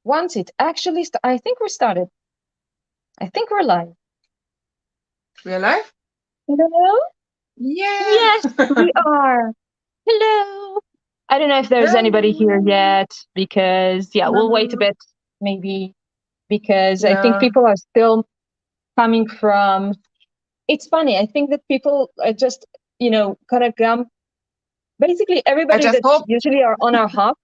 once it actually, I think we started. I think we're live. We're live? Hello? Yeah. Yes, we are. Hello. I don't know if there's anybody here Hello. yet because, yeah, we'll wait a No. bit, maybe, because I think Yeah. people are still coming from. It's funny. I think that people are just, kind of basically I everybody just that hope usually are on our hop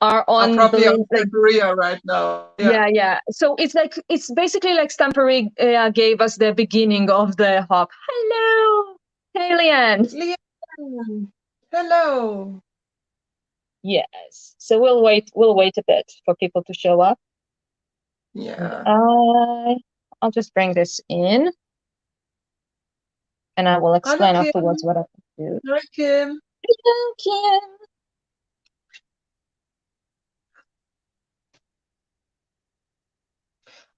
are are on probably on like, Santeria right now. Yeah. yeah. So it's basically like Stamperi gave us the beginning of the hop. Hello, hey Leanne. Leanne. Hello. Yes. So we'll wait a bit for people to show up. And Yeah. I'll just bring this in, and I will Hello, explain afterwards Kim. what I can do. Hi, Kim. Hello, Kim.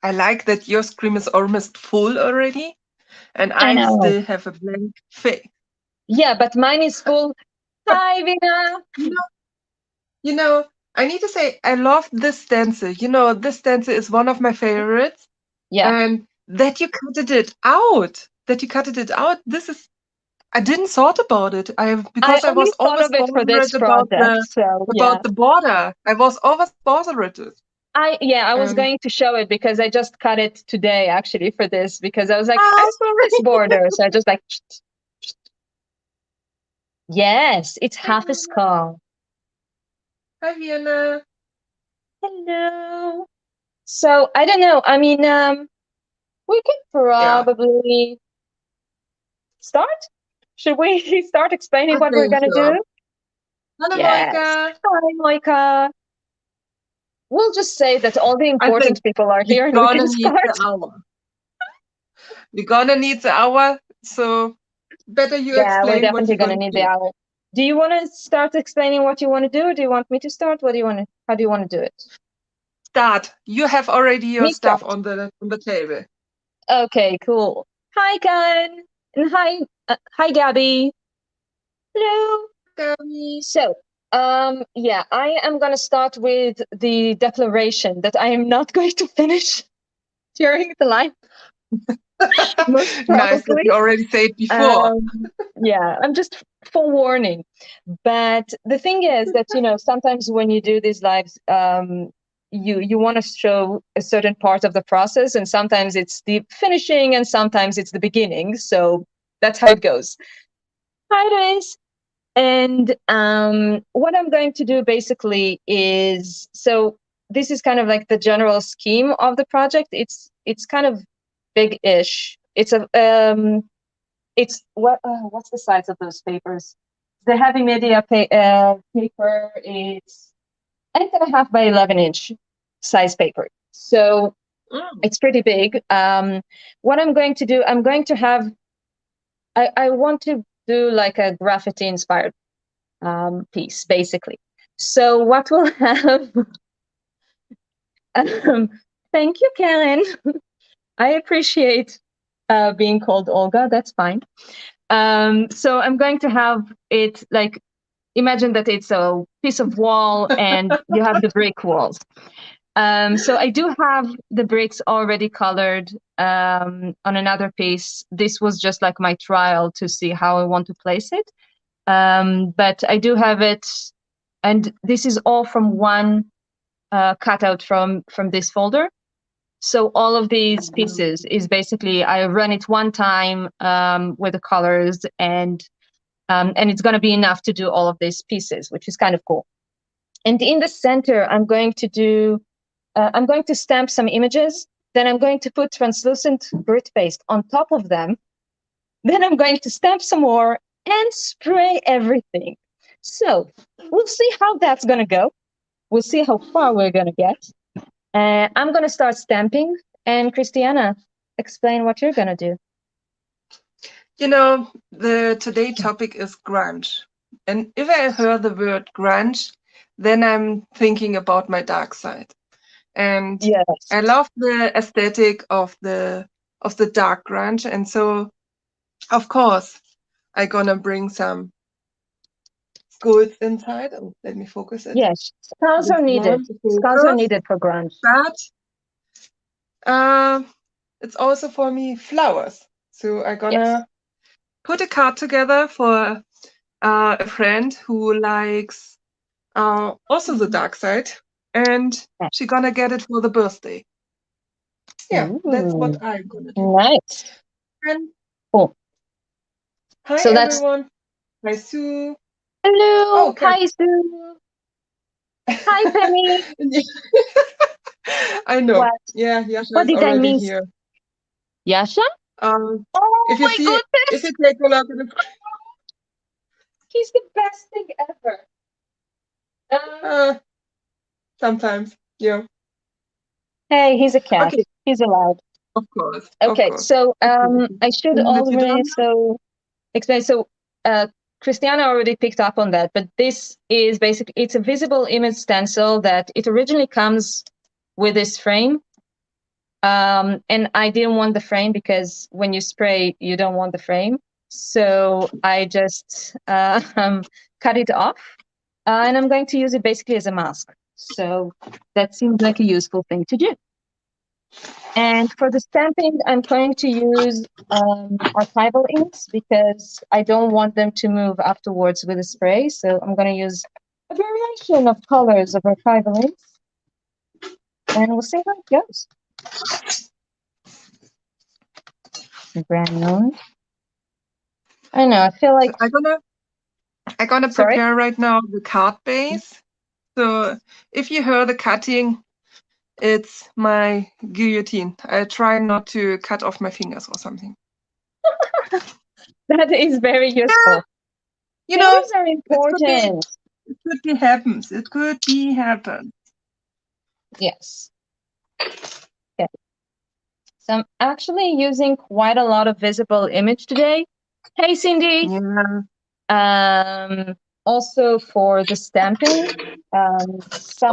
I like that your screen is almost full already, and I I know. still have a blank face. Yeah, but mine is full. Hi, Vina. You know, you know, I need to say I love this stencil. This stencil is one of my favorites. Yeah, And that you cutted it out. That you cutted it out. This is I didn't thought about it. I Because I only was thought always of it for bothered this project. So yeah, about the border. I was always bothered it. I was And going to show it because I just cut it today actually for this because I was like, I want this sorry. border. So I just like, yes, it's half a skull. Hi Vienna. Hello. So I don't know. I mean, we could Yeah, probably start. Should we start explaining I what we're think gonna so. do? Hello Yes. Moika. Hi, Moika. We'll just say that all the I think important people are we're here and we gonna can need start. the hour. We're gonna need the hour, so better you Yeah, we're explain what definitely you're gonna gonna need the do. hour. Do you want to start explaining what you want to do, or do you want me to start? What do you want to? How do you want to do it? Start. You have already your Me stuff start. on the table. Okay, cool. Hi, Karen, and hi, Gabby. Hello. Gabby. So, yeah, I am gonna start with the declaration that I am not going to finish during the live, most Nice that probably. you already said before. Um, yeah, I'm just forewarning. But the thing is that, sometimes when you do these lives, you want to show a certain part of the process, and sometimes it's the finishing, and sometimes it's the beginning. So that's how it goes. Hi, guys. And what I'm going to do basically is so this is kind of like the general scheme of the project. It's kind of big-ish. It's what's the size of those papers? The heavy media paper is 8.5 by 11-inch size paper. So Mm. it's pretty big. What I'm going to do, I'm going to have, I want to do like a graffiti inspired piece, basically. So what we'll have, um, thank you, Karen. I appreciate being called Olga. That's fine. So I'm going to have it like imagine that it's a piece of wall and you have the brick walls. So I do have the bricks already colored on another piece. This was just like my trial to see how I want to place it. But I do have it, and this is all from one cutout from this folder. So all of these pieces is basically I run it one time with the colors and it's going to be enough to do all of these pieces, which is kind of cool. And in the center, I'm going to stamp some images. Then I'm going to put translucent grit paste on top of them. Then I'm going to stamp some more and spray everything. So we'll see how that's going to go. We'll see how far we're going to get. I'm going to start stamping. And Christiana, explain what you're going to do. The today topic is grunge. And if I hear the word grunge, then I'm thinking about my dark side. And Yes. I love the aesthetic of the dark grunge. And so of course I gonna bring gold inside. Oh, let me focus it. Yes, scars This are needed. one to Scars are focus. needed for grunge. But it's also for me flowers. So I'm Yes. gonna put a card together for a friend who likes also the dark side, and Yes. she's gonna get it for the birthday. Yeah, that's Ooh, what I'm gonna do. nice. And Cool. hi So that's everyone. Hi Sue. hello. Oh, Kat. Hi, Sue. Hi, Penny. I know. What? Yeah, Yasha What is did I already miss? here. Yasha? Um, Oh if you my see, if goodness. you take a look at the, He's the best thing ever. uh, sometimes, yeah. Hey, he's a cat. Okay, He's allowed. of course, of Okay, course. so Okay, I should then if you already don't, so explain. So Christiana already picked up on that, but this is basically it's a visible image stencil that it originally comes with this frame. And I didn't want the frame because when you spray, you don't want the frame. So I just cut it off, and I'm going to use it basically as a mask. So that seems like a useful thing to do. And for the stamping, I'm going to use archival inks because I don't want them to move afterwards with the spray. So I'm going to use a variation of colors of archival inks, and we'll see how it goes. Brown. I know. I feel so like. I'm gonna Sorry. prepare right now the card base. So if you hear the cutting, it's my guillotine. I try not to cut off my fingers or something. That is very Yeah, useful. you know, Fingers are important. it could be happens. It could be happen. Yes. Okay. So I'm actually using quite a lot of visible image today. Hey, Cindy. Yeah. Also for the stamping, some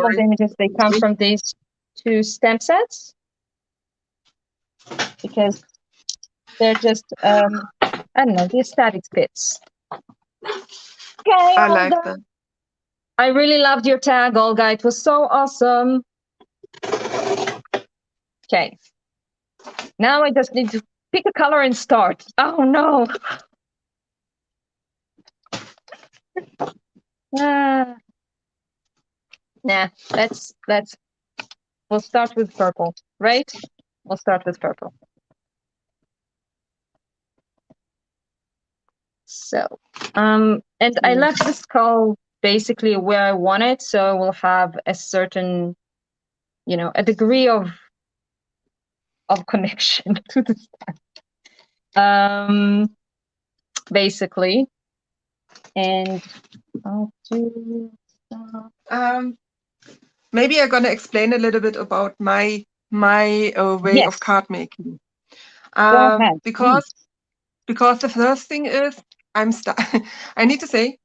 of the Sorry. images they come from these two stamp sets because they're just I don't know, the aesthetic fits. Okay, I like Olga. that. I really loved your tag, Olga. It was so awesome. Okay. Now I just need to pick a color and start. Oh no. Ah. Nah, we'll start with purple, right? We'll start with purple. So, and I left the skull basically where I want it, so we'll have a certain, a degree of connection to the stamp. Basically, and I'll do. Maybe I'm gonna explain a little bit about my way Yes. of card making. Go ahead, Because the first thing is I need to say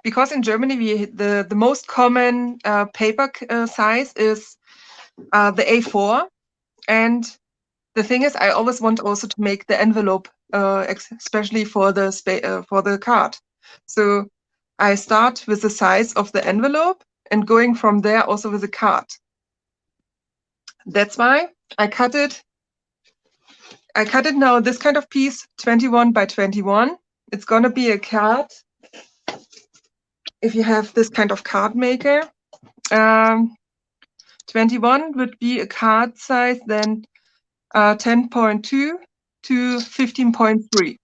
because in Germany the most common paper size is the A4, and the thing is I always want also to make the envelope especially for the card. So I start with the size of the envelope and going from there also with the card. That's why I cut it now, this kind of piece, 21 by 21. It's gonna be a card. If you have this kind of card maker, 21 would be a card size then 10.2 to 15.3.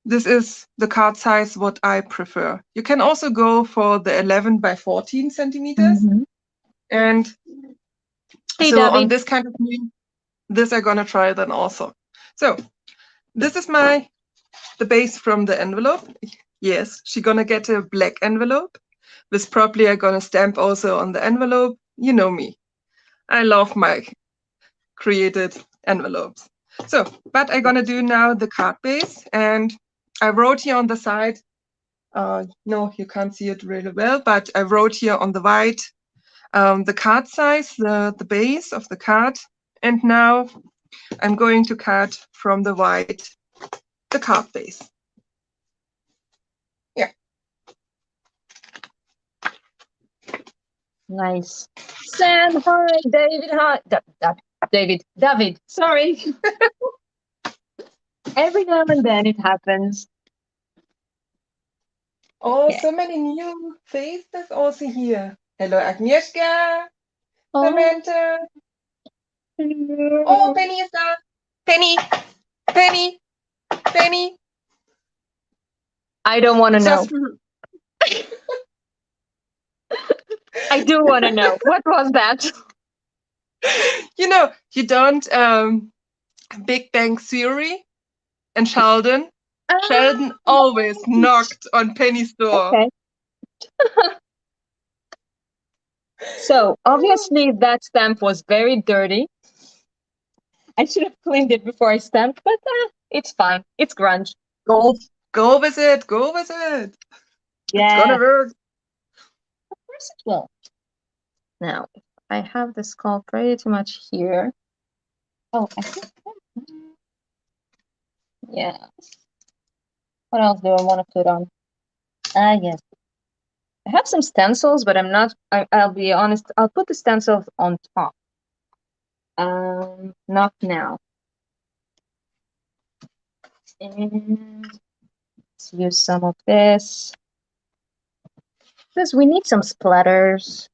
This is the card size what I prefer. You can also go for the 11 by 14 centimeters. Mm-hmm. And Hey, so on David. this kind of thing, this I'm gonna try then also. So this is the base from the envelope. Yes, she's gonna get a black envelope. This probably I'm gonna stamp also on the envelope. You know me. I love my created envelopes. So, but I'm gonna do now the card base, and I wrote here on the side, no, you can't see it really well, but I wrote here on the white the card size, the base of the card, and now I'm going to cut from the white the card base. Yeah, Nice. Sam, hi. David, hi. David, sorry. Every now and then it happens. Oh, Yeah. so many new faces also here. Hello, Agnieszka, Oh. Samantha. Oh, Penny is there. Penny, Penny, Penny. I don't want to know. Just I do want to know. What was that? you don't Big Bang Theory and Sheldon. Sheldon always knocked on Penny's door. Okay. So obviously that stamp was very dirty. I should have cleaned it before I stamped, but it's fine. It's grunge. Go with it. Go with it. It's Yeah, gonna of work. course it will. Now, I have the skull pretty much here. Oh, I think. Yeah. What else do I want to put on? Yes. I have some stencils, but I'm not. I'll be honest. I'll put the stencils on top. Not now. And let's use some of this because we need some splatters.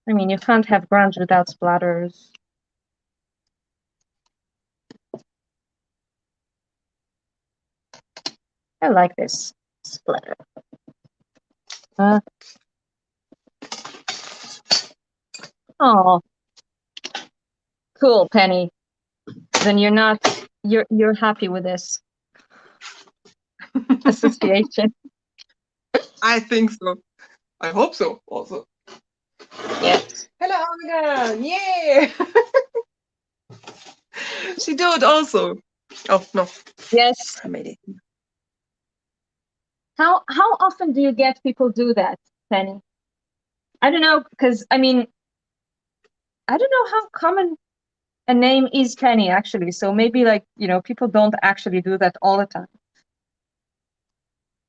I mean, you can't have grunge without splatters. I like this splatter. Oh, cool, Penny. Then you're happy with this association. I think so. I hope so. Also. Yes. Hello, Olga. Yeah. She do it also. Oh no. Yes. I made it. How often do you get people do that, Penny? I don't know, because I mean, I don't know how common a name is Penny actually. So maybe people don't actually do that all the time.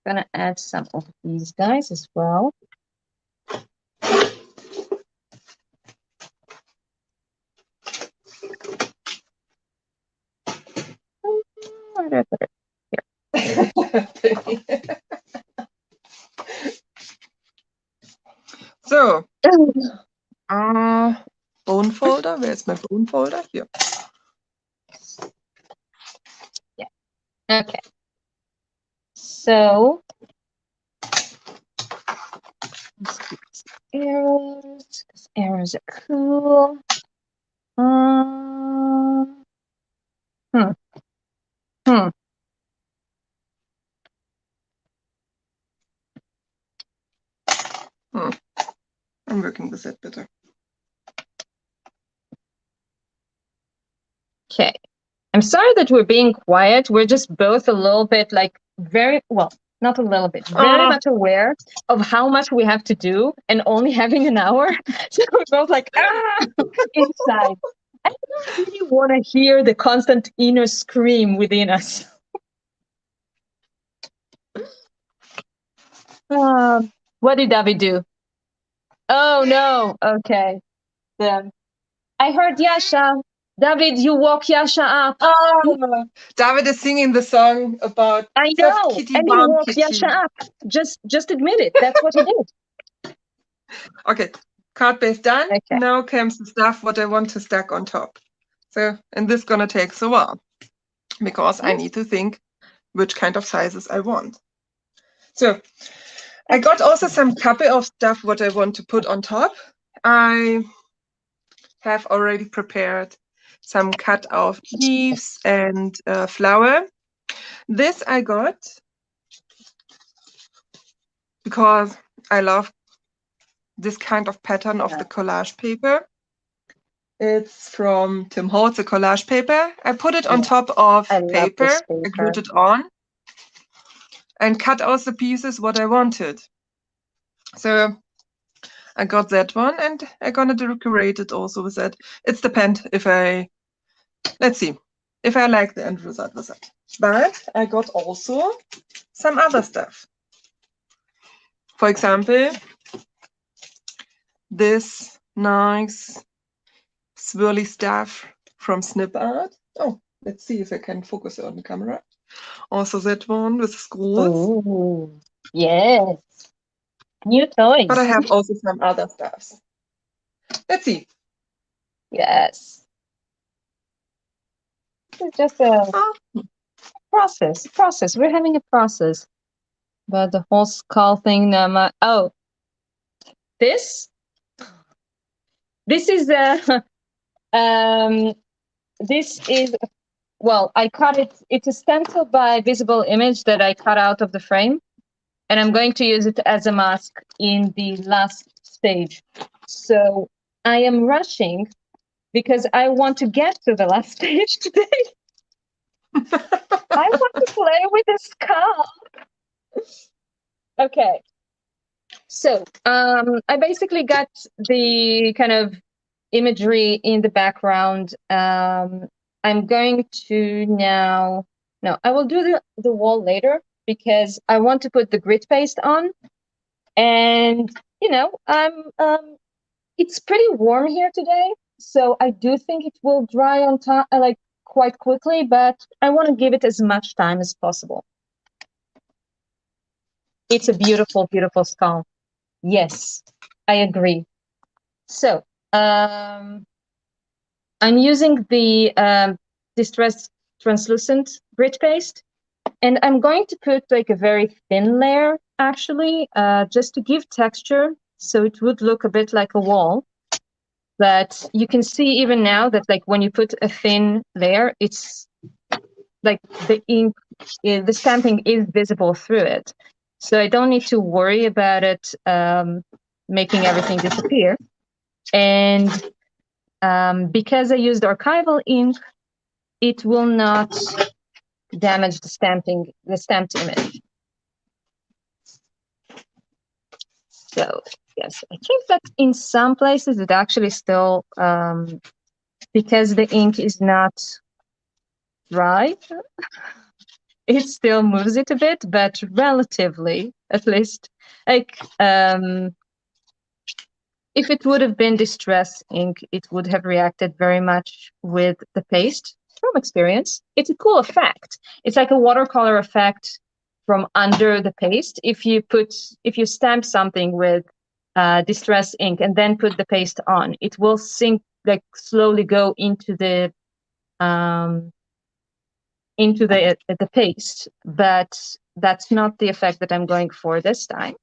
Gonna add some of these guys as well. Where did I put it? So, bone folder. Where's my bone folder? Here. Yeah. Okay. So let's keep arrows. Because arrows are cool. Hmm. Hmm. I'm working with it better. Okay. I'm sorry that we're being quiet. We're just both a little bit very well, not a little bit, very much aware of how much we have to do and only having an hour. So we're both inside. I don't really want to hear the constant inner scream within us. What did David do? Oh no. Okay. Then I heard Yasha. David, you woke Yasha up. Oh, David is singing the song about I soft know. kitty, And he warm woke kitty. Yasha up. Just admit it. That's what he did. Okay, card base done. Okay. Now comes the stuff what I want to stack on top. So, and this gonna take a while because I need to think which kind of sizes I want. So, I got also some copy of stuff what I want to put on top. I have already prepared some cut of leaves and flower. This I got because I love this kind of pattern of the collage paper. It's from Tim Holtz, a collage paper. I put it on top of I love paper, this I paper. glued it on, and cut out the pieces what I wanted. So I got that one, and I'm gonna decorate it also with that. It's depend if let's see, if I like the end result with it. But I got also some other stuff. For example, this nice swirly stuff from Snip Art. Oh, let's see if I can focus on the camera. Also that one with scrolls. Ooh, yes. New But I toys. have also some other stuffs. Let's see. Yes. It's just a Oh, process. We're having a process. But the whole skull thing, oh, this? This is a, um, this is, well, I cut it, it's a stencil by Visible Image that I cut out of the frame. And I'm going to use it as a mask in the last stage. So I am rushing because I want to get to the last stage today. I want to play with the skull. Okay. So I basically got the kind of imagery in the background. I'm going to now, no, I will do the wall later because I want to put the grit paste on. And, you know, it's pretty warm here today. So I do think it will dry on time, like quite quickly, but I want to give it as much time as possible. It's a beautiful, beautiful skull. Yes, I agree. So I'm using the Distress Translucent Grit Paste, and I'm going to put like a very thin layer, actually, just to give texture, so it would look a bit like a wall. But you can see even now that like when you put a thin layer, it's like the ink, the stamping is visible through it. So I don't need to worry about it making everything disappear. And because I used archival ink, it will not damage the stamped image. So yes, I think that in some places it actually still, because the ink is not dry, it still moves it a bit, but relatively, at least, like if it would have been distress ink, it would have reacted very much with the paste. From experience, it's a cool effect. It's like a watercolor effect from under the paste. If you stamp something with distress ink and then put the paste on, it will sink, like slowly go into the paste, but that's not the effect that I'm going for this time.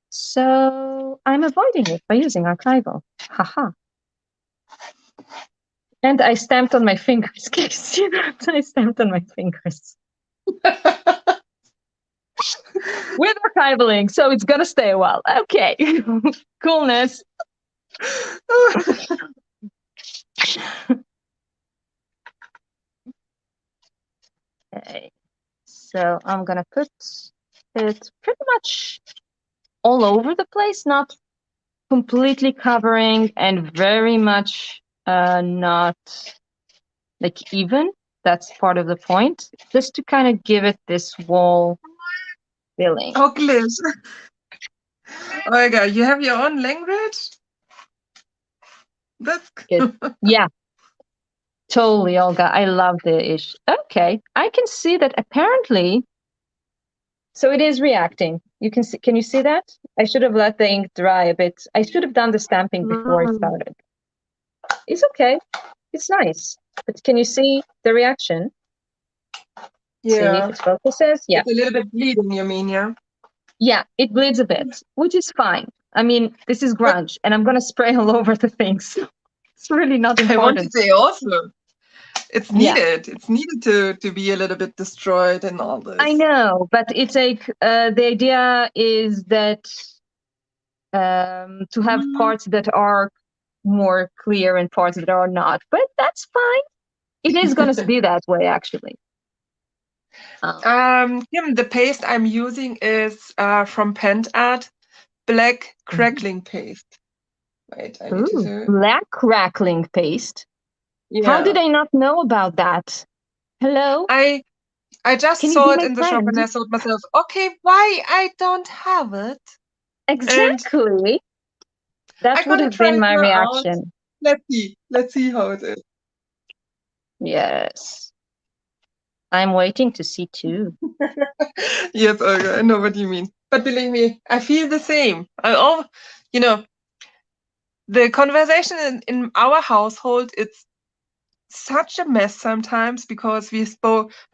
So I'm avoiding it by using archival. Haha. And I stamped on my fingers. Can you see that? I stamped on my fingers. With archivaling, so it's gonna stay a while. Okay. Coolness. Okay. So I'm gonna put it pretty much all over the place, not completely covering, and very much not like even. That's part of the point, just to kind of give it this wall feeling. oh, Gliss. Olga, you have your own language? That's Good. Yeah, totally, Olga. I love the ish. Okay, I can see that apparently. So it is reacting. You can see. Can you see that? I should have let the ink dry a bit. I should have done the stamping before I started. It's okay. It's nice. But can you see the reaction? See if yeah. it focuses. Yeah. It's a little bit bleeding, you mean, yeah? Yeah, it bleeds a bit, which is fine. I mean, this is But grunge, and I'm gonna spray all over the things. It's really not I want to important. say also, it's Yeah, needed. It's needed to be a little bit destroyed and all I this. know, but it's like the idea is that to have parts that are more clear and parts that are not, but that's fine. It is gonna be that way, actually. Kim, the paste I'm using is from Pent Art, black crackling paste. Wait, I need to Ooh, do. black crackling paste. How did Yeah, I not know about that? Hello? I just Can you saw be it my in the shop friend? and I thought myself, okay, why I don't have it? And Exactly. That would gonna have try been it my now out. reaction. Let's see how it is. Yes. I'm waiting to see too. Yes, Olga, I know what you mean. But believe me, I feel the same. You know, the conversation in our household, it's such a mess sometimes because we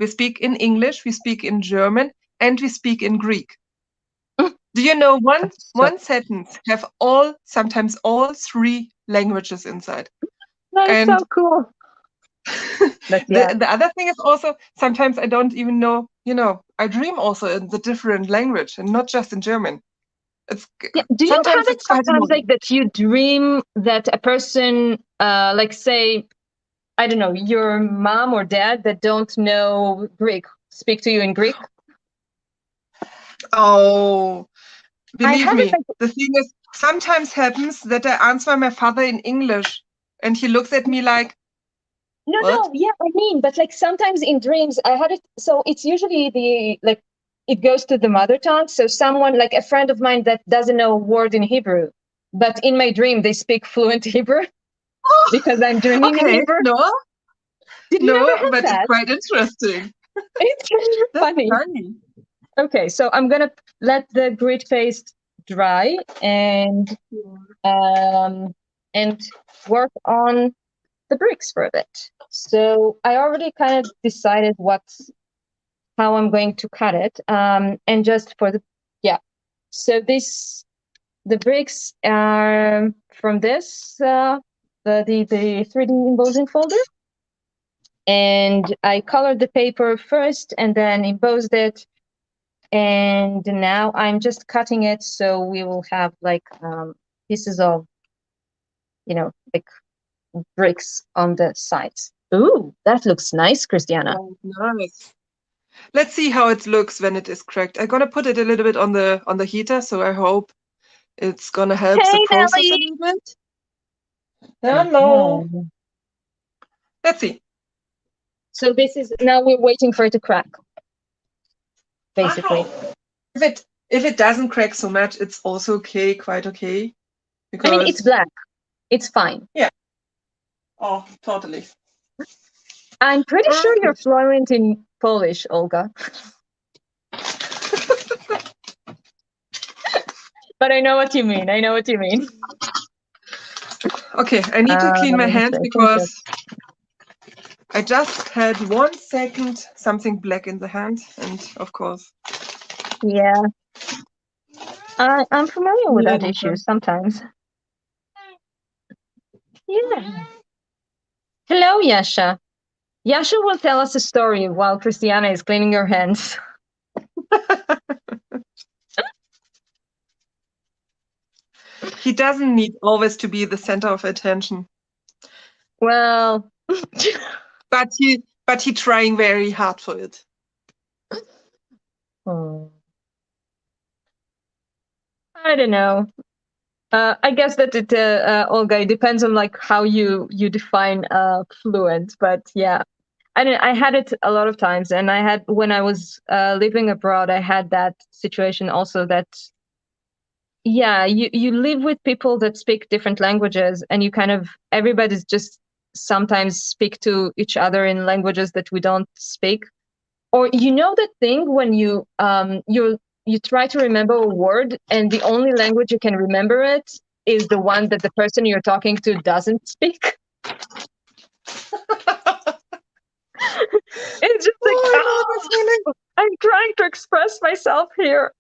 speak in English, we speak in German, and we speak in Greek. Do you know So one sentence have sometimes all three languages inside? that is And so cool. But yeah. the other thing is also sometimes I don't even know, I dream also in the different language and not just in German. It's Yeah. Do you have sometimes it it's quite sometimes like annoying. that you dream that a person like say, I don't know, your mom or dad that don't know Greek speak to you in Greek? Oh, I believe had it me, like the thing is sometimes happens that I answer my father in English and he looks at me like, no, what? no, yeah, I mean, but like sometimes in dreams, I had it. So it's usually it goes to the mother tongue. So someone like a friend of mine that doesn't know a word in Hebrew, but in my dream, they speak fluent Hebrew because I'm dreaming in Okay, Hebrew. no, Did you never no, have but it's that? quite interesting. It's kind of That's funny. funny. Okay, so I'm gonna let the grit paste dry um, and work on the bricks for a bit. So I already kind of decided how I'm going to cut it. And just for so the bricks are from this, the 3D embossing folder. And I colored the paper first and then embossed it. And now I'm just cutting it so we will have like pieces of, like bricks on the sides. Ooh, that looks nice, Christiana. Oh, nice. Let's see how it looks when it is cracked. I'm gonna put it a little bit on the heater, so I hope it's gonna help the Hey, process a Nelly. little bit. Hello. Yeah. Let's see. So this is now we're waiting for it to crack, basically. If it doesn't crack so much, it's also okay, quite okay. I mean, it's Because black. It's fine. yeah. Oh, totally. I'm pretty sure you're Perfect. fluent in Polish, Olga. But I know what you mean. I know what you mean. Okay, I need to clean my hands So I think that, because I just had 1 second something black in the hand, and of course. yeah, I'm familiar with Yeah. that issue sometimes. Yeah. Hello, Yasha. Yasha will tell us a story while Christiana is cleaning her hands. He doesn't need always to be the center of attention, Well, but he trying very hard for it. hmm, I don't know. I guess that Olga, it depends on like how you define fluent, but yeah, I had it a lot of times, and I had when I was living abroad, I had that situation also that yeah, you live with people that speak different languages, and you kind of everybody's just sometimes speak to each other in languages that we don't speak, or that thing when you try to remember a word and the only language you can remember it is the one that the person you're talking to doesn't speak. It's just like, Oh, I know this oh, feeling. I'm trying to express myself here.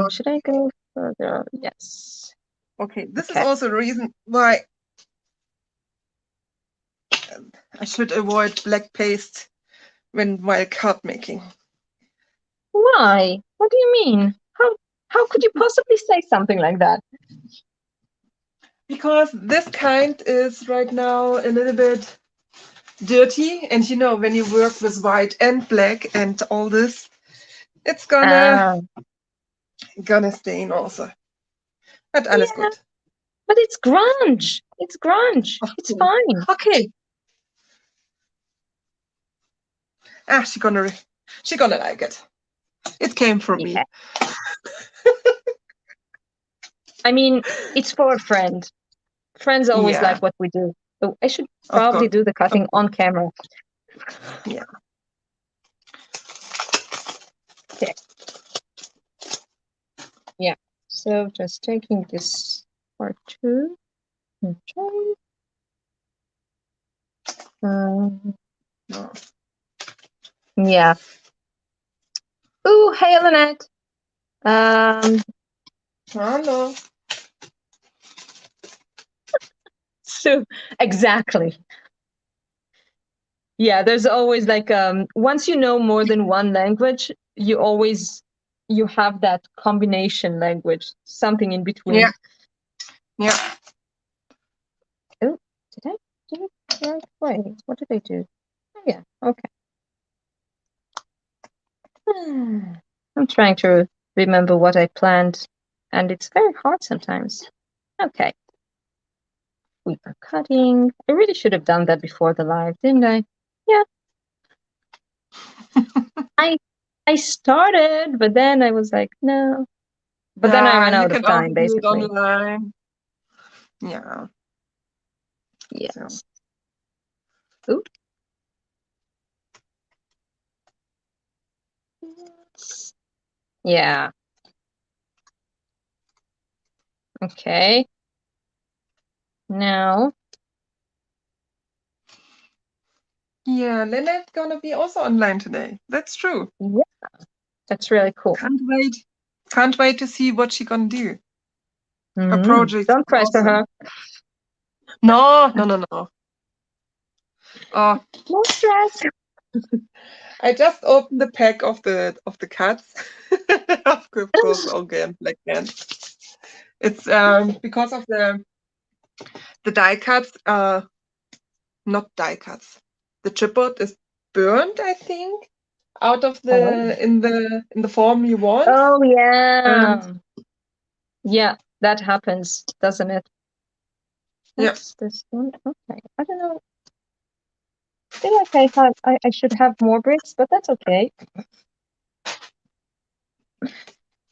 Should I go further? Yes. Okay, this is Okay. also the reason why I should avoid black paste while card making. Why? What do you mean? How could you possibly say something like that? Because this kind is right now a little bit dirty, and when you work with white and black and all this, it's Ah, gonna stain also. But alles yeah, gut. but it's grunge. It's grunge. It's Okay. fine. Okay. Ah, she gonna like it. It came from Yeah. me. I mean, it's for a friend. Friends always Yeah, like what we do. So I should of probably course. do the Of cutting course. on camera. Yeah. Okay. Yeah. So just taking this part two. Okay. No. Yeah. Ooh, hey, Lynette. Hello. So exactly. Yeah, there's always like once you know more than one language, you have that combination language, something in between. Yeah. Yeah. Oh, did I do it the right way? What did I do? Oh yeah, okay. I'm trying to remember what I planned, and it's very hard sometimes. Okay. We are cutting. I really should have done that before the live, didn't I? Yeah. I I started, but then I was like, no. But then I ran You out of can also time, do it basically. online. Yeah. So. Yes. Ooh. Yeah. Okay. Now, Yeah, Lynette's gonna be also online today. That's true. yeah, that's really cool. Can't wait. Can't wait to see what she gonna do. Her Mm-hmm. project's Don't pressure awesome. her. No, no, no, no. Oh, No stress. I just opened the pack of the cats. Of course, again, black cans. It's because of the die cuts. Not die cuts. The chipboard is burned, I think, out of Oh. the form you want. Oh And yeah. Yeah, that happens, doesn't it? yeah, That's this one. Okay. I don't know. I feel like I should have more bricks, but that's okay.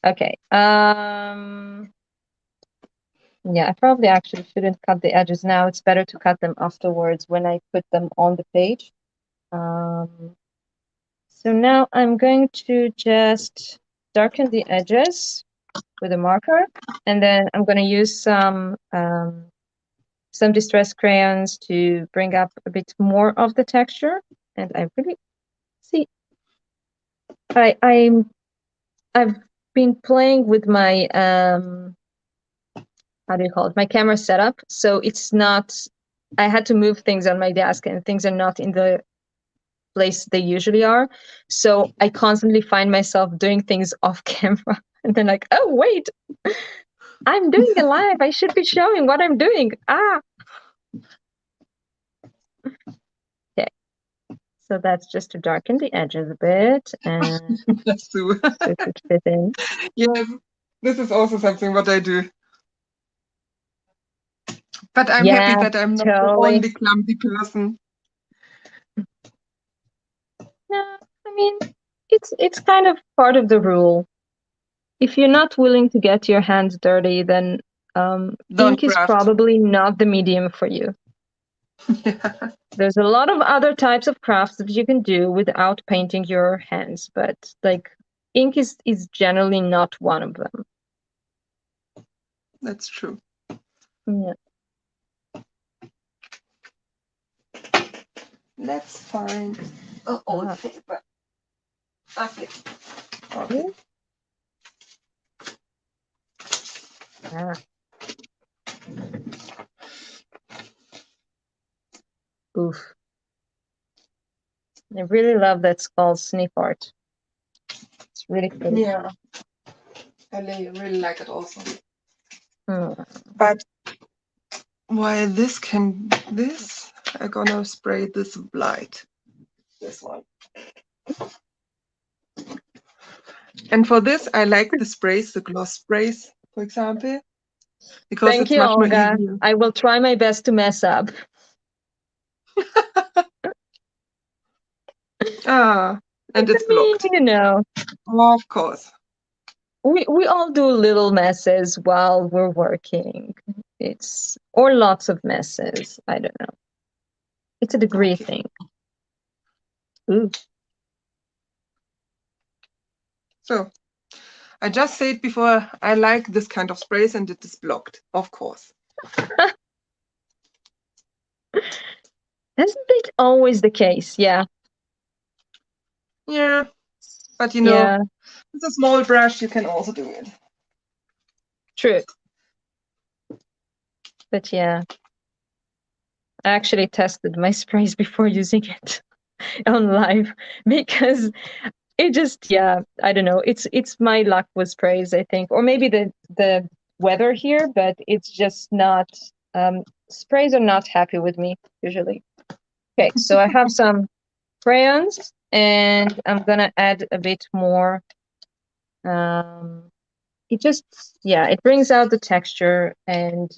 Okay. Yeah, I probably actually shouldn't cut the edges now. It's better to cut them afterwards when I put them on the page. So now I'm going to just darken the edges with a marker, and then I'm going to use some distress crayons to bring up a bit more of the texture. And I really see I've been playing with my how do you call it? My camera setup. So it's not I had to move things on my desk and things are not in the place they usually are. So I constantly find myself doing things off camera. And then like, oh wait, I'm doing a live. I should be showing what I'm doing. Ah. Okay. So that's just to darken the edges a bit and that's true. so it would fit in. Yes, this is also something what I do. But I'm happy Yeah, that I'm not the totally. only clumsy person. No, I mean it's kind of part of the rule. If you're not willing to get your hands dirty, then Don't ink is craft. probably not the medium for you. Yeah, There's a lot of other types of crafts that you can do without painting your hands, but like ink is generally not one of them. that's true. Yeah. Let's find old Ah. paper. Okay. Okay. Ooh. Ah. Oof. I really love that skull sniff art. It's really pretty. Yeah, I really like it also. Mm. But while I'm gonna spray this light. This one. And for this, I like the sprays, the gloss sprays, for example, because Thank it's you, much more Olga. easier. I will try my best to mess up. Ah, and I it's mean, blocked. you know. Of course. we all do little messes while we're working. Or lots of messes. I don't know. It's a degree Okay. thing. Ooh. So I just said before I like this kind of sprays and it is blocked, of course. Isn't it always the case? Yeah. Yeah, but Yeah, with a small brush you can also do it. true. But yeah, I actually tested my sprays before using it on live because it just, yeah, I don't know. It's my luck with sprays, I think, or maybe the weather here, but it's just not. Sprays are not happy with me usually. Okay, so I have some crayons, and I'm gonna add a bit more. It just, yeah, it brings out the texture and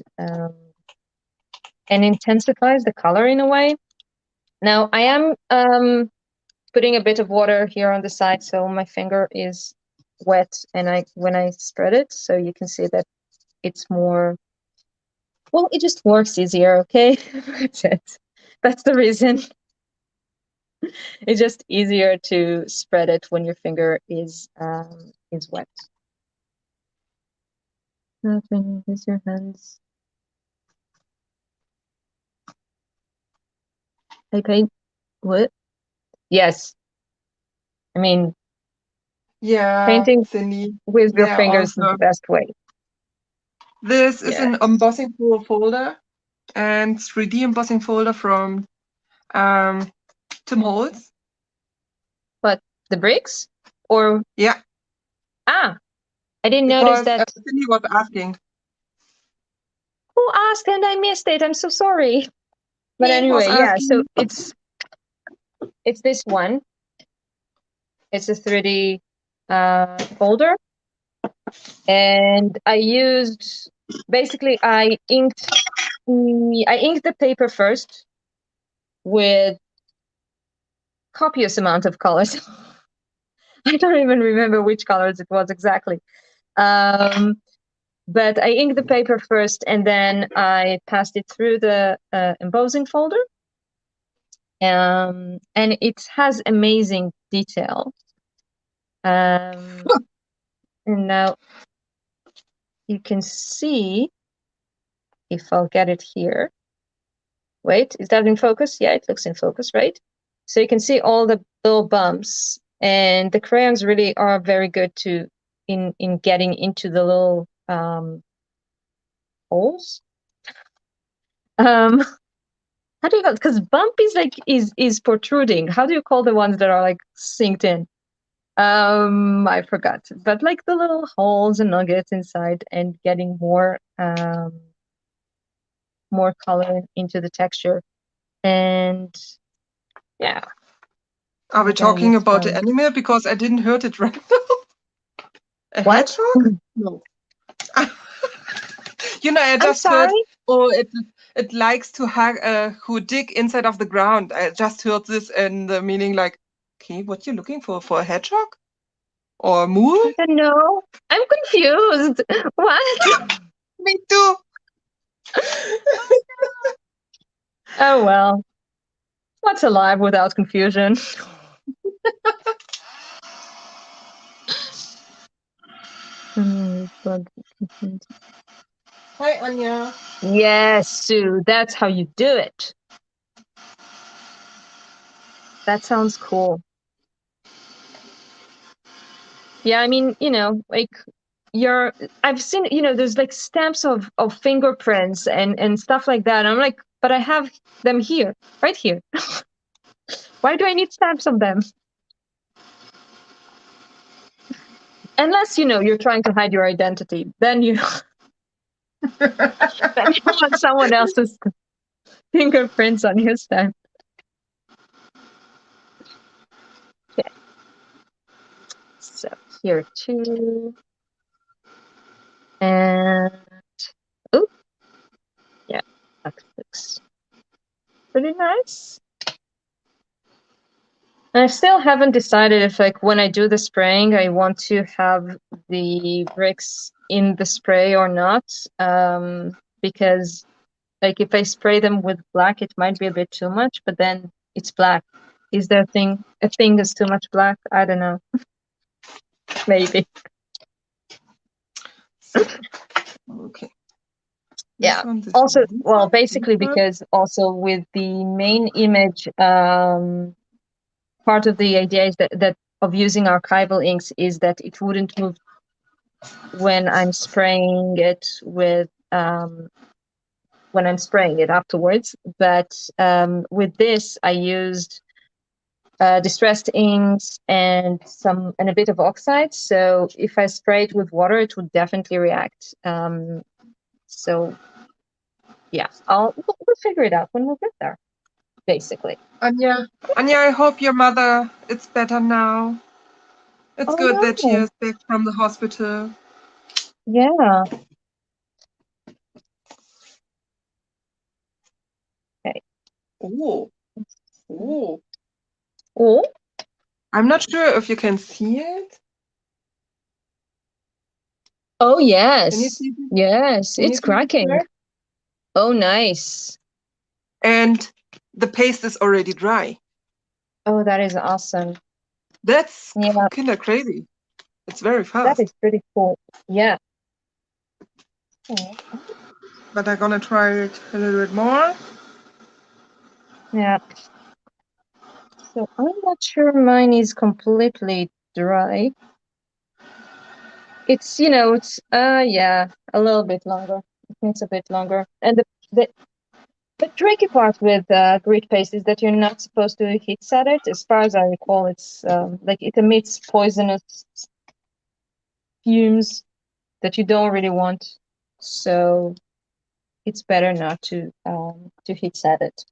intensifies the color in a way. Now I am putting a bit of water here on the side, so my finger is wet, and when I spread it, so you can see that it's more. Well, it just works easier. Okay, that's it. That's the reason. It's just easier to spread it when your finger is wet. Nothing. Use your hands. I paint. What? Yes. I mean, Yeah, painting Cindy. with your There fingers is also. the best way. This is Yeah. an embossing tool folder and 3D embossing folder from um, Tim Holtz. But the bricks? Or Yeah, I didn't notice because that. Cindy was asking. Who asked and I missed it? I'm so sorry. But He was anyway, yeah, so asking. it's this one. It's a 3D folder. And I used basically I inked the paper first with copious amount of colors. I don't even remember which colors it was exactly. Um, but I inked the paper first, and then I passed it through the embossing folder. And it has amazing detail. And now you can see, if I'll get it here. Wait, is that in focus? Yeah, it looks in focus, right? So you can see all the little bumps, and the crayons really are very good in getting into the little holes. How do you call it? Because bump is like is protruding. How do you call the ones that are like sinked in? I forgot. But like the little holes and nuggets inside, and getting more color into the texture. And yeah, Are we I'm gonna talking use about the some. animal? Because I didn't heard it right now. A What? hedgehog? No. I I'm just heard, sorry. oh, it likes to who dig inside of the ground. I just heard this in the meaning like, okay, what you looking for? For a hedgehog? Or a mule? I don't know. I'm confused. What? Me too. Oh well. What's alive without confusion? Hi, Anya. Yes, Sue. That's how you do it. That sounds cool. Yeah, I mean, like I've seen, there's like stamps of fingerprints and stuff like that. And I'm like, but I have them here, right here. Why do I need stamps of them? Unless, you're trying to hide your identity. Then you then you want someone else's fingerprints on your stamp. Okay. So here too. And oh yeah, that looks pretty nice. I still haven't decided if, like, when I do the spraying, I want to have the bricks in the spray or not. Because, like, if I spray them with black, it might be a bit too much, but then it's black. Is there a thing is too much black? I don't know. Maybe. So, okay. Yeah. This Also, one, this well, one, this basically one. because also with the main image, part of the idea is that of using archival inks is that it wouldn't move when I'm spraying it with when I'm spraying it afterwards. But with this, I used distressed inks and a bit of oxide. So if I spray it with water, it would definitely react. So yeah, we'll figure it out when we get there. Basically. Anja, I hope your mother is better now. It's Oh good that she no. is back from the hospital. Yeah. Okay. Oh, oh. Oh. I'm not sure if you can see it. Oh Can you yes. see the, Yes, can you it's see the cracking. thread? Oh nice. And the paste is already dry. Oh, that is awesome. That's Yeah, kinda crazy. It's very that is fast. pretty cool. Yeah. Oh, But I'm gonna try it a little bit more. yeah. So I'm not sure mine is completely dry. It's, yeah, a little bit longer. It needs a bit longer. And the tricky part with grit paste is that you're not supposed to heat set it. As far as I recall, it's like it emits poisonous fumes that you don't really want. So it's better not to heat set it.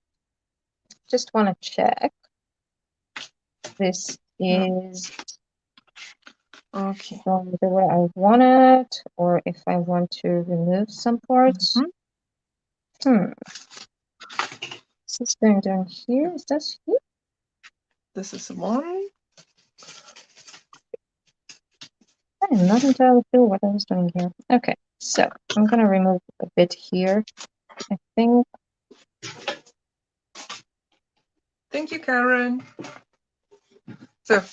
Just want to check. This Yeah. is Okay. from the way I want it, or if I want to remove some parts. Mhm. Hmm. Is this going down here? Is this here? This is one. I'm not entirely sure what I was doing here. Okay, so I'm gonna remove a bit here. I think. Thank you, Karen. So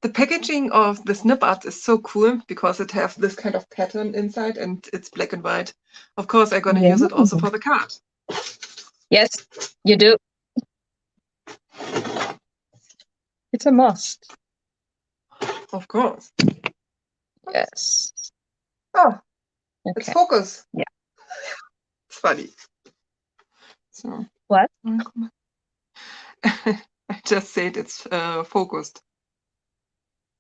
the packaging of the snip art is so cool because it has this kind of pattern inside and it's black and white. Of course, I'm gonna Yeah. use it also for the card. Yes, you do. It's a must. Of course. Yes. Oh, it's Okay. focus. Yeah. It's funny. So What? I just said it's focused.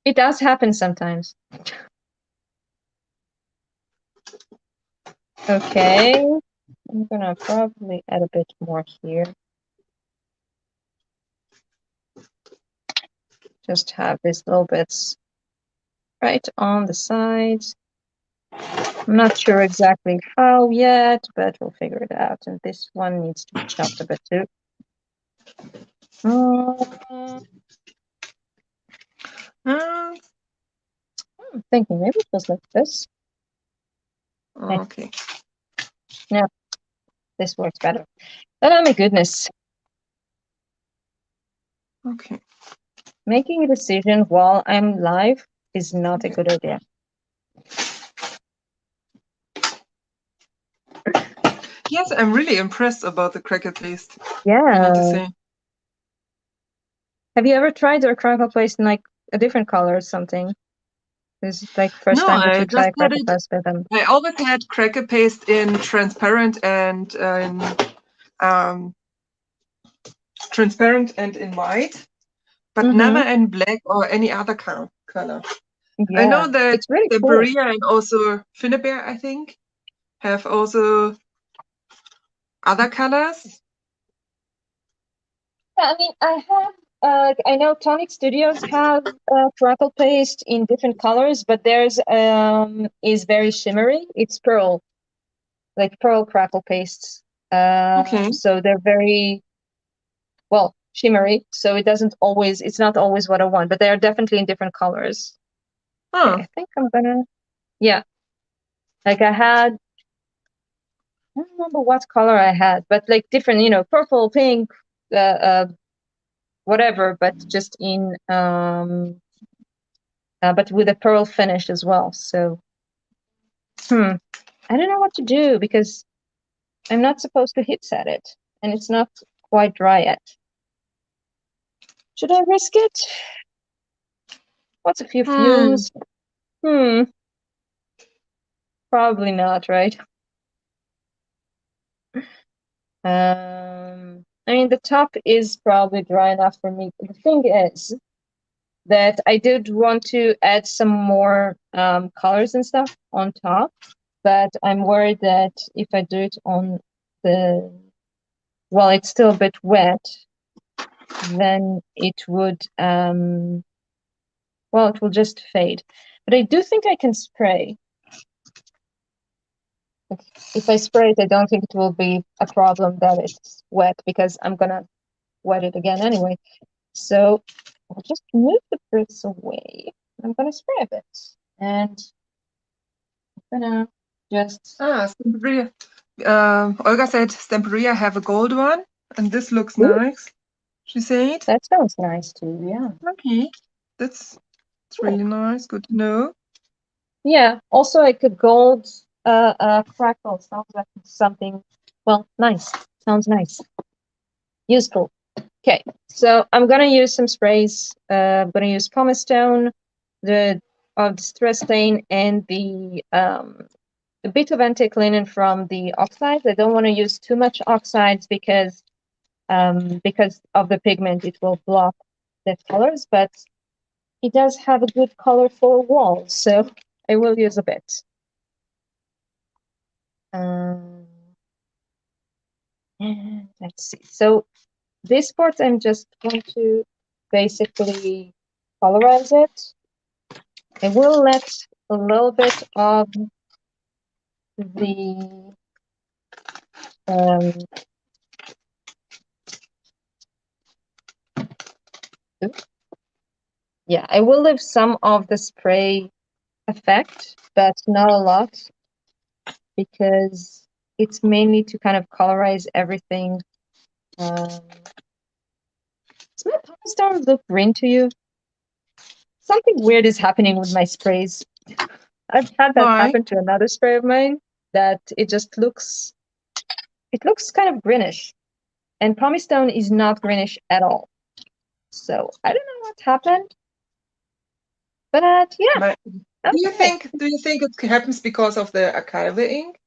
It does happen sometimes. Okay. I'm gonna probably add a bit more here. Just have these little bits right on the sides. I'm not sure exactly how yet, but we'll figure it out. And this one needs to be chopped a bit too. I'm Uh, thinking maybe it was like this. okay. No, this works better. Oh my goodness. Okay. Making a decision while I'm live is not a good idea. Yes, I'm really impressed about the cracker paste. I need to Yeah. say. Have you ever tried their crackle paste in like a different color or something? This is like first No, time that I you just try had crackle it. paste with them. I always had cracker paste in transparent and um, in white, but never Mm-hmm. in black or any other color. I Yeah, know that it's really the cool. Berea and also Finnebear, I think, have also other colors. Yeah, I mean, I know Tonic Studios have crackle paste in different colors, but theirs is very shimmery. It's pearl, like pearl crackle pastes. Okay. So they're very well shimmery, so it's not always what I want, but they are definitely in different colors. Huh. Okay, I think I'm gonna, yeah. Like I don't remember what color I had, but like different, purple, pink, whatever, but just in, but with a pearl finish as well. So, I don't know what to do because I'm not supposed to heat set it, and it's not quite dry yet. Should I risk it? What's a few fumes? Probably not, right? I mean, the top is probably dry enough for me. The thing is that I did want to add some more colors and stuff on top, but I'm worried that if I do it on while it's still a bit wet, then it would, it will just fade. But I do think I can spray. If I spray it, I don't think it will be a problem that it's wet because I'm gonna wet it again anyway. So I'll just move the fruits away. I'm gonna spray a bit, and I'm gonna just Stemperia. Olga said Stemperia have a gold one, and this looks Ooh, nice. She said. that sounds nice too. Yeah. Okay, that's really nice. Good to know. Yeah. Also, I could gold crackle. Sounds like something. Well, nice. Sounds nice. Useful. Okay, so I'm gonna use some sprays. I'm gonna use pumice stone, the distress stain, and the a bit of antique linen from the oxides. I don't want to use too much oxides because of the pigment, it will block the colors. But it does have a good color for walls, so I will use a bit. Let's see. So this part, I'm just going to basically colorize it. I will let a little bit of the yeah, I will leave some of the spray effect, but not a lot because it's mainly to kind of colorize everything. Does my pumice stone look green to you? Something weird is happening with my sprays. I've had that Why? happen to another spray of mine that it looks kind of greenish. And pumice stone is not greenish at all. So I don't know what happened. But yeah. Do you think it happens because of the archival ink?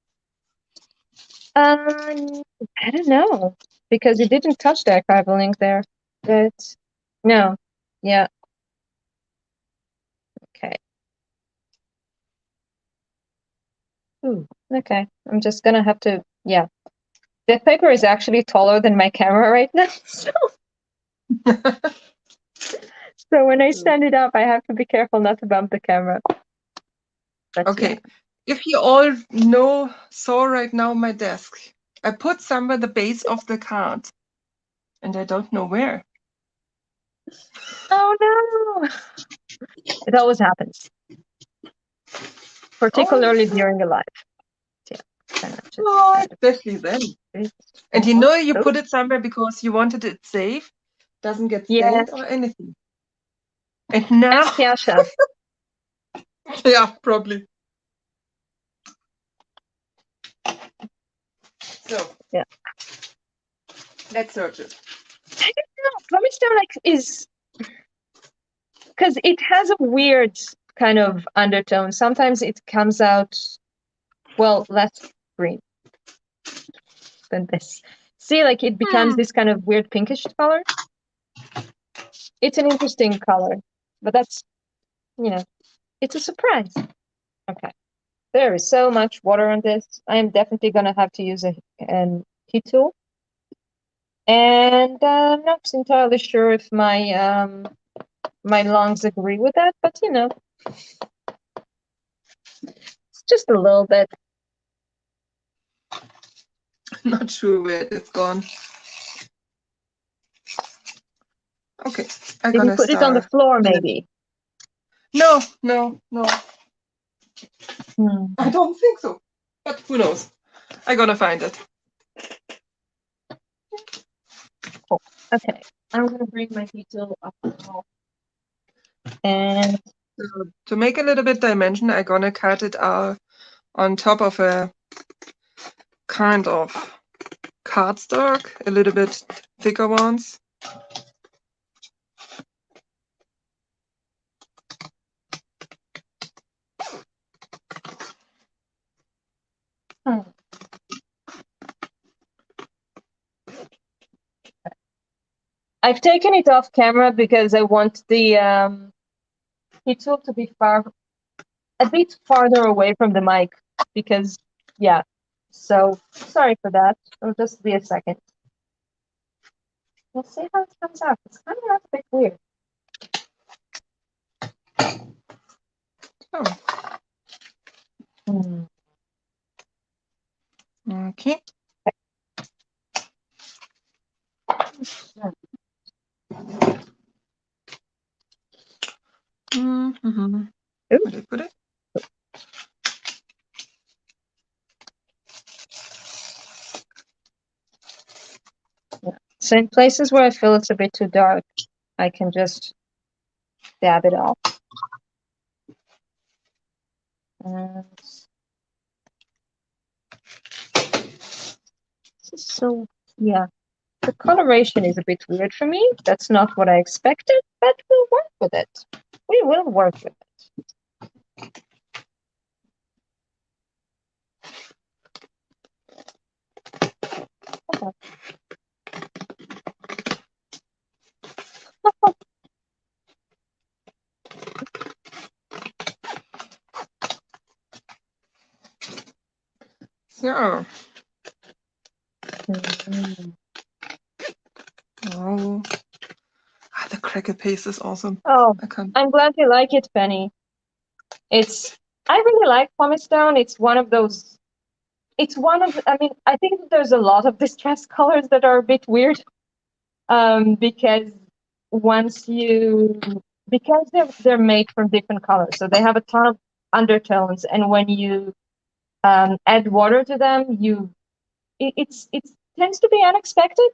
I don't know because it didn't touch the archival link there. But no, yeah. Okay. Ooh, okay. I'm just gonna have to. Yeah, the paper is actually taller than my camera right now. So when I stand it up, I have to be careful not to bump the camera. But Okay. yeah. If you all saw right now my desk, I put somewhere the base of the card, and I don't know where. Oh no! It always happens, particularly during a live. Yeah. Especially then. And you put it somewhere because you wanted it safe, doesn't get stained or anything. And now, Ask Yasha. yeah, probably. So Yeah. let's search it. I don't know. Pumice stone is because it has a weird kind of undertone. Sometimes it comes out less green than this. See, like it becomes this kind of weird pinkish color. It's an interesting color, but that's it's a surprise. Okay, there is so much water on this. I am definitely gonna have to use a heat tool, and I'm not entirely sure if my my lungs agree with that, but it's just a little bit. Not sure where it's gone. Okay, I'm Did you gonna put it on the start. floor, maybe? No. I don't think so. But who knows? I'm gonna find it. Cool. Okay, I'm gonna bring my detail up now. And So to make a little bit dimension, I'm gonna cut it on top of a kind of cardstock, a little bit thicker ones. I've taken it off camera because I want the heat tool to be a bit farther away from the mic because, yeah. So sorry for that. It'll just be a second. We'll see how it comes out. It's kind of a bit weird. Oh, okay. Mm-hmm. Where did I put it? Yeah. So in places where I feel it's a bit too dark, I can just dab it off. And so, yeah, the coloration is a bit weird for me. That's not what I expected, but we'll work with it. We will work with it. Okay. So, Mm-hmm. oh, the cracker paste is awesome. Oh, I can't. I'm glad you like it, Penny. I really like Pumice Stone. It's one of those. I mean, I think that there's a lot of distress colors that are a bit weird. Because because they're made from different colors, so they have a ton of undertones, and when you add water to them, it tends to be unexpected,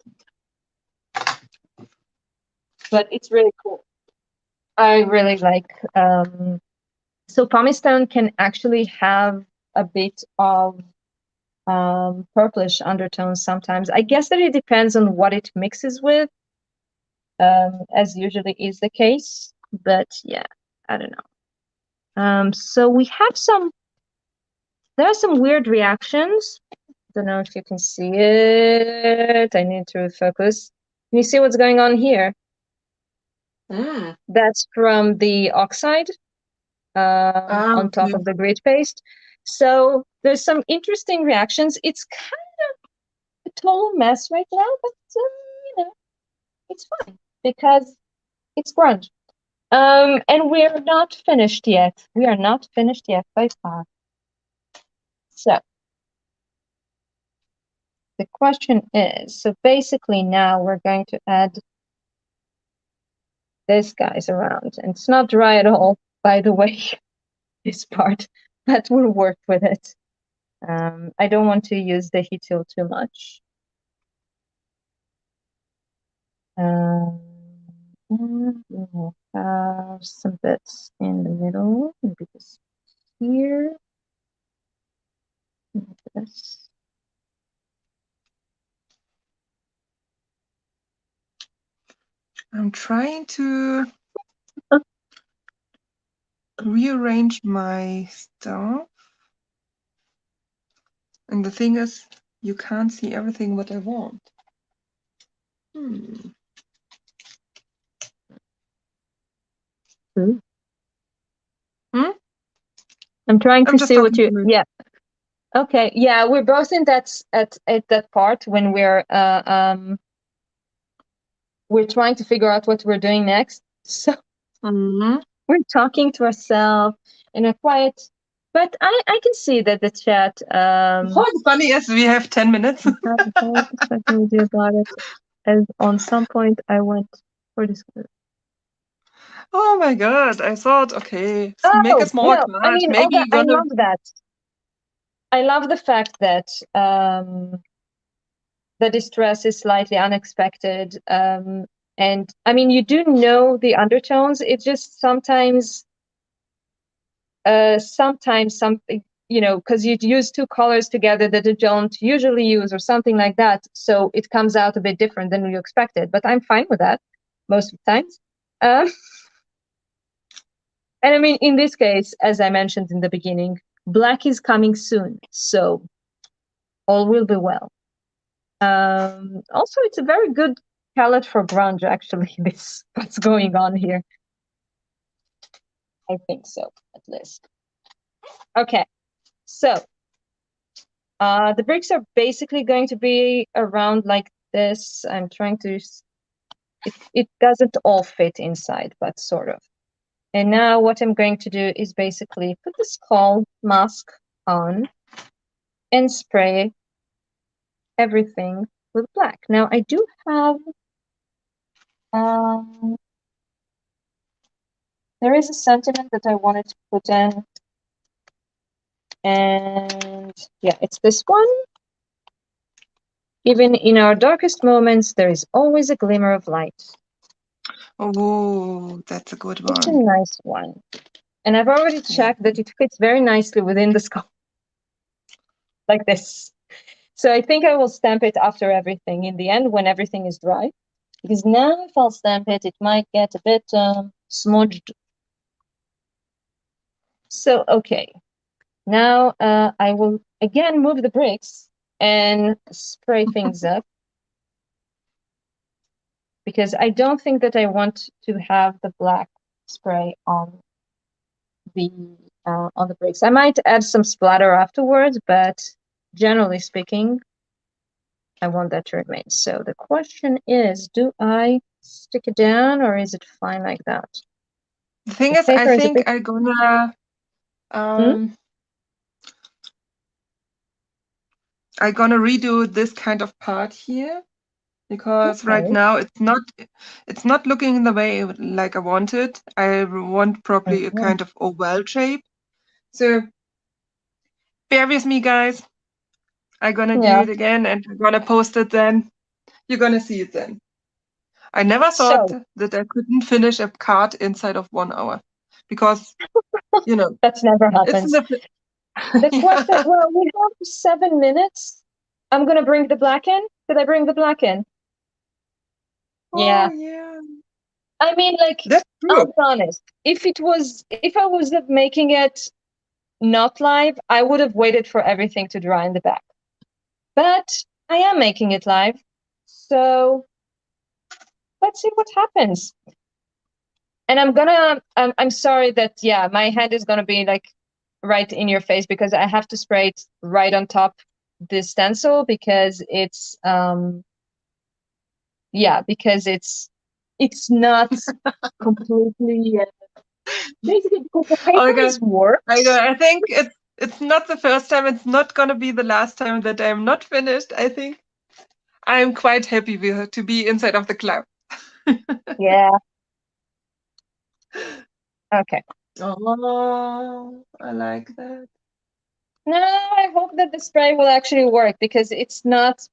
but it's really cool. I really like. So pumice stone can actually have a bit of purplish undertones sometimes. I guess that it depends on what it mixes with, as usually is the case. But yeah, I don't know. So there are some weird reactions. Don't know if you can see it. I need to focus. Can you see what's going on here? That's from the oxide on top of the grit paste. So there's some interesting reactions. It's kind of a total mess right now, but it's fine because it's grunge. And we're not finished yet. We are not finished yet by far. So the question is, so basically now we're going to add this guys around. And it's not dry at all, by the way, this part, but we'll work with it. I don't want to use the heat tool too much. We will have some bits in the middle, maybe this here. This. I'm trying to rearrange my stuff. And the thing is, you can't see everything what I want. Hmm? I'm trying to see what you. Yeah. Okay. Yeah, we're both in that at that part when we're trying to figure out what we're doing next. So we're talking to ourselves in a quiet. But I can see that the chat. What's funny is we have 10 minutes. What do about it? As on some point I went for this. Oh my God, I thought, okay, make a Oh, small no, I card. mean, Maybe Olga, you're I gonna. love that. I love the fact that the distress is slightly unexpected. And I mean, you do know the undertones. It's just sometimes something, because you use two colors together that you don't usually use or something like that. So it comes out a bit different than you expected. But I'm fine with that most of the times. Um, and I mean, in this case, as I mentioned in the beginning, black is coming soon. So all will be well. Also, it's a very good palette for grunge, actually, this what's going on here. I think so, at least. Okay, so the bricks are basically going to be around like this. I'm trying to, it doesn't all fit inside, but sort of. And now what I'm going to do is basically put the skull mask on and spray everything with black. Now I do have, um, there is a sentiment that I wanted to put in, and yeah, it's this one. Even in our darkest moments, there is always a glimmer of light. Oh, that's a good It's a one. nice one. And I've already checked that it fits very nicely within the skull, like this. So I think I will stamp it after everything in the end when everything is dry. Because now if I'll stamp it, it might get a bit smudged. So, okay. Now I will again move the bricks and spray things up. Because I don't think that I want to have the black spray the on the bricks. I might add some splatter afterwards, but generally speaking, I want that to remain. So the question is, do I stick it down or is it fine like that? The thing The is, I paper is a think bit. I'm gonna Hmm? I'm gonna redo this kind of part here because right Okay. now it's not looking the way like I wanted. I want probably a Mhm. kind of oval shape. So bear with me, guys. I'm gonna do Yeah. it again and I'm gonna post it then. You're gonna see it then. I never thought So that I couldn't finish a card inside of 1 hour because you know that never it's happens. the The question, yeah. well, we have 7 minutes. I'm gonna bring the black in. Did I bring the black in? Oh Yeah. yeah, I mean, like, that's I'll true. be honest. If I was making it not live, I would have waited for everything to dry in the back. But I am making it live, so let's see what happens. And I'm sorry that, yeah, my hand is gonna be like right in your face because I have to spray it right on top the stencil because yeah, because it's not completely basically because the paper Olga, is worked. I think it's not the first time. It's not gonna be the last time that I'm not finished. I think I'm quite happy to be inside of the cloud. Yeah. Okay. Oh, I like that. No, I hope that the spray will actually work because it's not.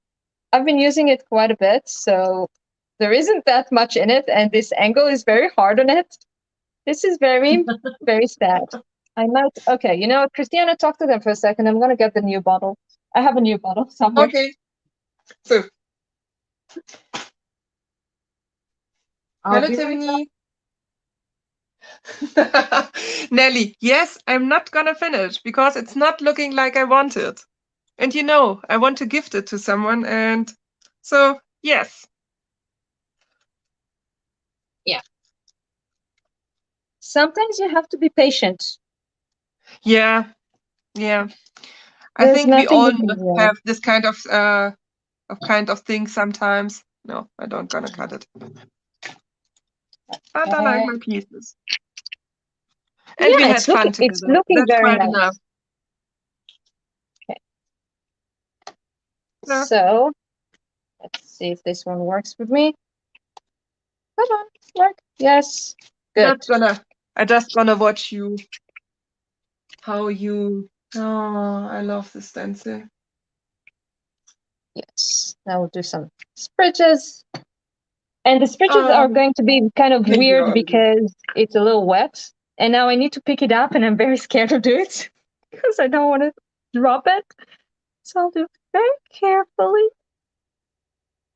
I've been using it quite a bit, so there isn't that much in it, and this angle is very hard on it. This is very, very sad. I might. Okay, you know what, Christiana, talk to them for a second. I'm gonna get the new bottle. I have a new bottle somewhere. Okay, so I'll hello, be right back. Tiffany. Nelly, yes, I'm not gonna finish because it's not looking like I want it. And I want to gift it to someone, and so yes. Yeah. Sometimes you have to be patient. Yeah, yeah. I There's think we nothing all you can must do. have this kind of thing sometimes. No, I don't gonna cut it. But I like my pieces. And we Yeah, had fun it's together. looking That's very quite enough. nice. Okay. No. So let's see if this one works with me. Come on, work. Yes. Good. I just gonna watch you how you. Oh, I love this stencil. Yes. Now we'll do some spritches. And the spritches are Um, going to be kind of thank you, weird Oliver. because it's a little wet. And now I need to pick it up and I'm very scared to do it because I don't want to drop it. So I'll do it very carefully.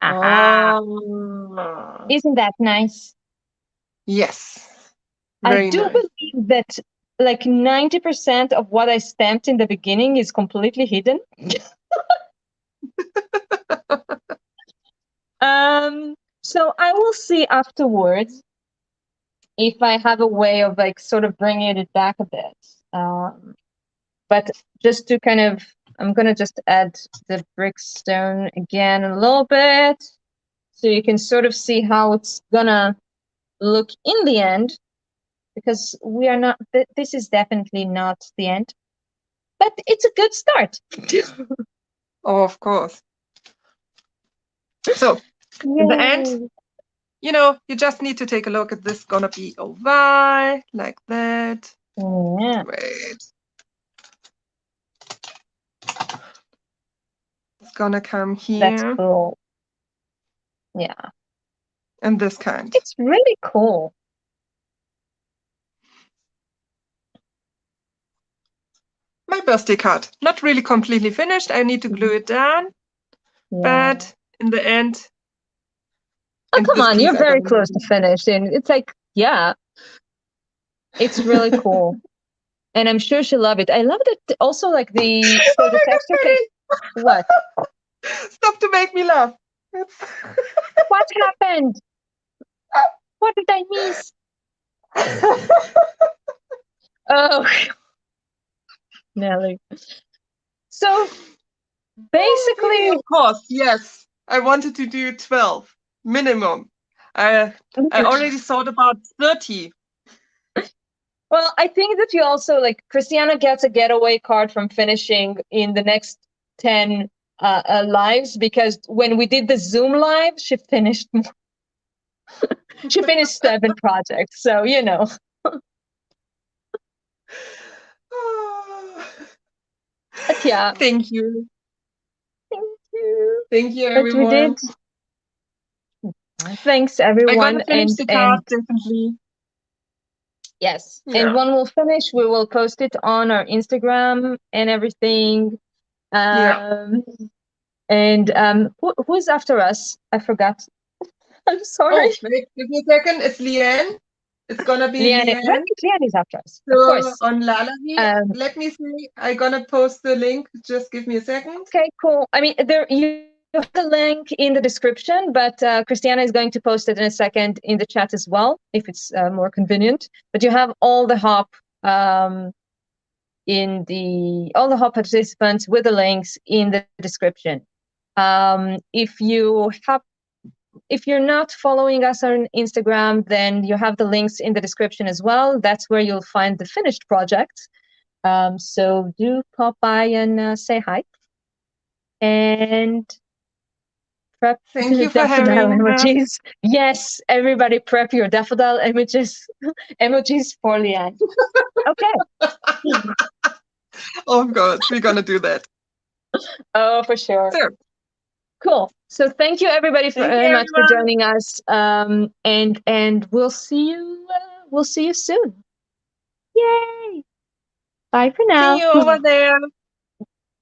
Aha! Oh, Isn't that nice? yes, I very do nice. believe that like 90% of what I stamped in the beginning is completely hidden. So I will see afterwards if I have a way of like sort of bringing it back a bit. But just to kind of, I'm gonna just add the brickstone again a little bit, so you can sort of see how it's gonna look in the end. Because we are not. This is definitely not the end, but it's a good start. Oh, of course. So in the end, Yay! you just need to take a look at this. Gonna be oval like that. Yeah, Wait, it's gonna come that's here cool. Yeah, and this kind. it's really cool. My birthday card, not really completely finished. I need to glue it down, Yeah. but in the end, Oh, and come this on, piece you're I very got. close to finish, and it's like, yeah, it's really cool. And I'm sure she'll love it. I love that also like Oh the my texture can, God, what? Mary! Stop to make me laugh. What happened? What did I miss? Oh, Nelly. So Really, basically, of course, yes. I wanted to do 12 minimum. I already thought about 30. well, I think that you also like Christiana gets a getaway card from finishing in the next 10 lives because when we did the Zoom live, she finished she finished 7 projects. So, you know. Oh, But yeah, thank you. thank you. Thank you, But we did. everyone. Thanks I'm gonna everyone finish the and card, definitely. yes. And Yeah, when we'll finish, we will post it on our Instagram and everything. yeah. Um and who's after us? I forgot. I'm sorry. Oh, wait, give me a second. It's Leanne. It's gonna be Liane, Leanne. Liane is after us, of So course. on Lalavi, Um, let me see. I'm gonna post the link. Just give me a second. okay, cool. I mean, there you have the link in the description, but Christiana is going to post it in a second in the chat as well, if it's more convenient. But you have all the hop all the hop participants with the links in the description. If you have if you're not following us on Instagram, then you have the links in the description as well. That's where you'll find the finished project. So do pop by and say hi and prep Thank the you for daffodil having us. emojis. Yes, everybody prep your daffodil images emojis for Leanne. Okay. Oh God, we're gonna do that. Oh, for sure. So, Cool. So thank you everybody thank you, very much for everyone. joining us. And we'll see you soon. Yay! Bye for See now. you over there.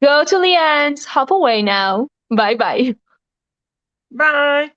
Go to Leanne's. Hop away now. Bye bye. Bye.